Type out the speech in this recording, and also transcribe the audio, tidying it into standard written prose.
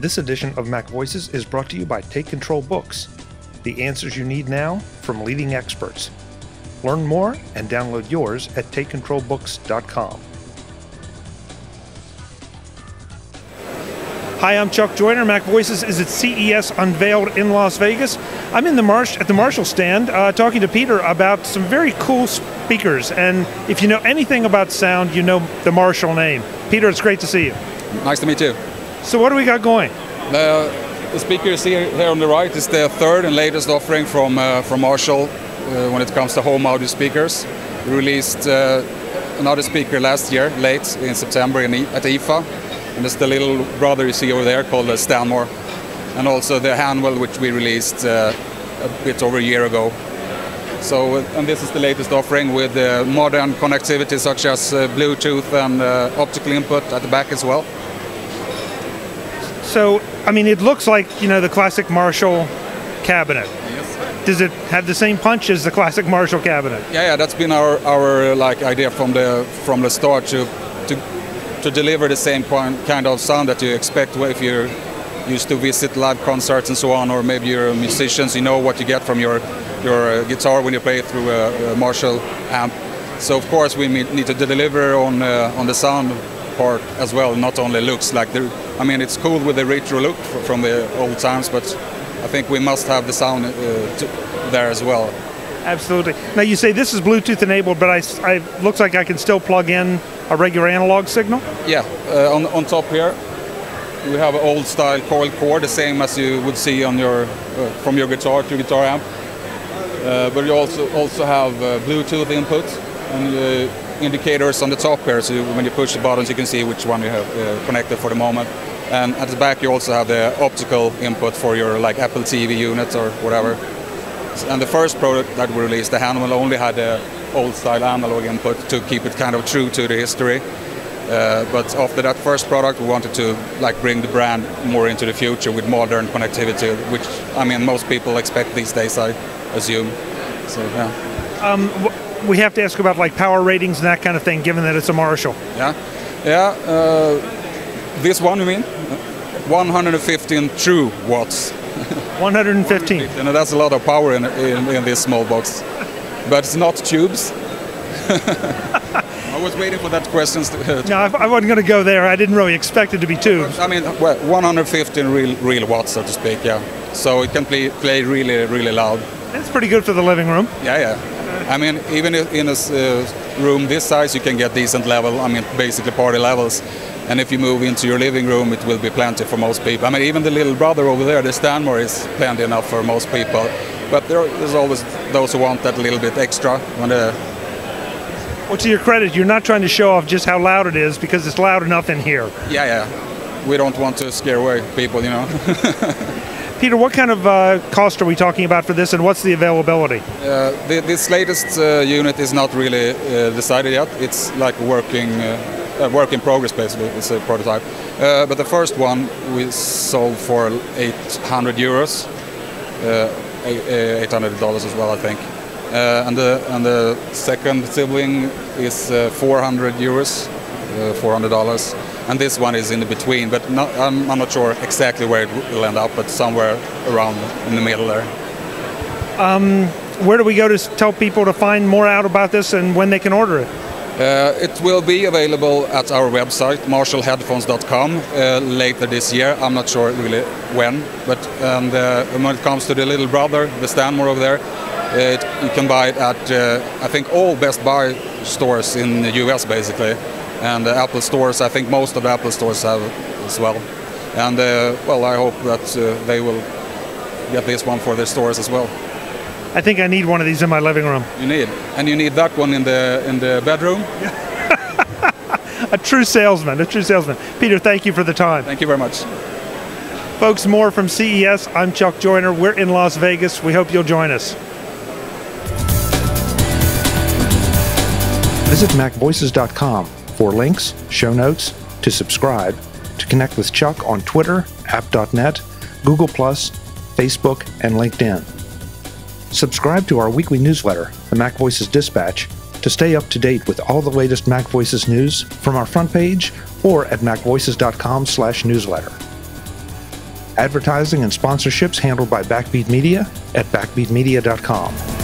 This edition of MacVoices is brought to you by Take Control Books, the answers you need now from leading experts. Learn more and download yours at takecontrolbooks.com. Hi, I'm Chuck Joyner. MacVoices is at CES Unveiled in Las Vegas. I'm in at the Marshall stand talking to Peter about some very cool speakers. And if you know anything about sound, you know the Marshall name. Peter, it's great to see you. Nice to meet you. So what do we got going? The speakers here on the right is the third and latest offering from Marshall when it comes to home audio speakers. We released another speaker last year, late in September at IFA. And it's the little brother you see over there called the Stanmore. And also the Handwell, which we released a bit over a year ago. So, and this is the latest offering with modern connectivity such as Bluetooth and optical input at the back as well. So, I mean, it looks like, you know, the classic Marshall cabinet. Yes. Does it have the same punch as the classic Marshall cabinet? Yeah, that's been our like idea from the start to deliver the same kind of sound that you expect if you're used to visit live concerts and so on, or maybe you're musicians, you know what you get from your guitar when you play it through a Marshall amp. So of course we need to deliver on the sound part as well, not only looks like I mean, it's cool with the retro look from the old times, but I think we must have the sound there as well. Absolutely. Now you say this is Bluetooth enabled, but I looks like I can still plug in a regular analog signal? Yeah, on top here we have an old style coil cord, the same as you would see on your from your guitar to guitar amp. But you also have Bluetooth input and indicators on the top here, so when you push the buttons you can see which one you have connected for the moment. And at the back you also have the optical input for your like Apple TV unit or whatever. And the first product that we released, the Handwell, only had the old style analog input to keep it kind of true to the history. But after that first product we wanted to like bring the brand more into the future with modern connectivity, which I mean most people expect these days, I assume. So yeah. We have to ask about like power ratings and that kind of thing, given that it's a Marshall. Yeah. This one, you mean? 115 true watts. 115. And that's a lot of power in this small box. But it's not tubes. I was waiting for that question. No, I wasn't going to go there. I didn't really expect it to be tubes. I mean, well, 115 real watts, so to speak, yeah. So it can play really, really loud. That's pretty good for the living room. Yeah. I mean, even in a room this size, you can get decent level. I mean, basically party levels. And if you move into your living room, it will be plenty for most people. I mean, even the little brother over there, the Stanmore, is plenty enough for most people. But there's always those who want that little bit extra. Well, to your credit, you're not trying to show off just how loud it is, because it's loud enough in here. Yeah. We don't want to scare away people, you know. Peter, what kind of cost are we talking about for this, and what's the availability? This latest unit is not really decided yet. It's like work in progress, basically. It's a prototype. But the first one we sold for 800 euros, $800 as well, I think. And the second sibling is 400 euros, $400. And this one is in the between, but I'm not sure exactly where it will end up, but somewhere around in the middle there. Where do we go to tell people to find more out about this and when they can order it? It will be available at our website, marshallheadphones.com, later this year. I'm not sure really when, but when it comes to the little brother, the Stanmore over there, you can buy it at, I think, all Best Buy stores in the US, basically. And the Apple stores, I think most of the Apple stores have as well. And, well, I hope that they will get this one for their stores as well. I think I need one of these in my living room. You need. And you need that one in the bedroom? A true salesman. Peter, thank you for the time. Thank you very much. Folks, more from CES. I'm Chuck Joyner. We're in Las Vegas. We hope you'll join us. Visit MacVoices.com for links, show notes, to subscribe, to connect with Chuck on Twitter, app.net, Google+, Facebook, and LinkedIn. Subscribe to our weekly newsletter, the MacVoices Dispatch, to stay up to date with all the latest MacVoices news from our front page or at macvoices.com/newsletter. Advertising and sponsorships handled by Backbeat Media at backbeatmedia.com.